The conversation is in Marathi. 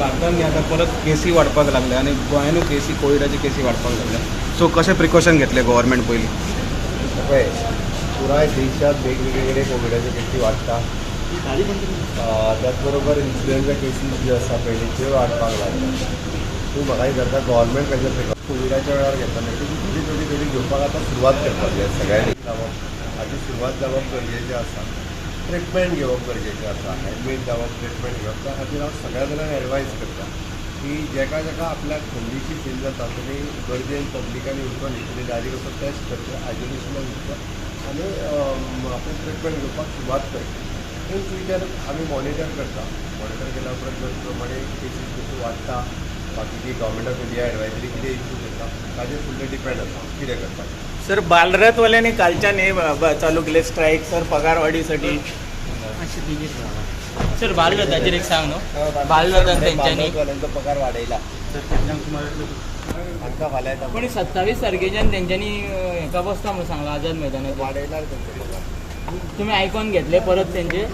भारतान आता परत केसी वाडपाक लागले आणि गोंयानूय केसी कोविडाची केसी वाडपाक लागल्या. सो कशें प्रिकॉशन घेतले गव्हर्मेंट पयलीं? पळय, पुराय देशात वेगवेगळे कोविडाचे केसी वाडटा. त्याचबरोबर इन्फ्लुएन्झा केसीस ज्यो आसा पयलीं त्यो वाडपाक लागल्या. तूं म्हाका विचारता गव्हर्मेंट कशें प्रिकॉशन कोविडाच्या वेळार घेताले थोडी घेवपाक आतां सुरवात करपाक जाय. सगळ्यांनी हाची सुरवात जावप गरजेचें आसा. ट्रिटमेंट घेवप गरजेचें आसा. एडमीट जावप, ट्रिटमेंट घेवप. त्या खातीर हांव सगळ्या जाणांक एडवायज करता की जेका आपल्याक थंडीची फील जाता तुमी गर्देन पब्लिकांनी वचून तुमी डायरेक्ट वचून टेस्ट करचे, आयसोलेशनाक वचचें आनी आपले ट्रिटमेंट घेवपाक सुरवात करची. इन फ्युचर आमी मॉनिटर करता. मॉनिटर केल्या उपरांत जर प्रमाणे केसीस कशी वाडटा, बाकीची गव्हर्मेंट ऑफ इंडिया एडवायजरी कितें इश्यू करता ताजेर फुल्ल डिपेंड आसा कितें करता. सर बालरथवाल्यांनी कालच्यान हे चालू केले स्ट्राईक सर पगारवाढीसाठी. सर बालरथाचेर एक सांग न्हू. बालरथान तेंच्यांनी पगार वाडयला तांकां फाल्यां येता पण 27 तारखेच्यान तेंच्यांनी हेका बसता म्हणून सांगला आझाद मैदानात. वाडयणार तेंचे पगार. तुम्ही आयकॉन घेतले परत तेंचे?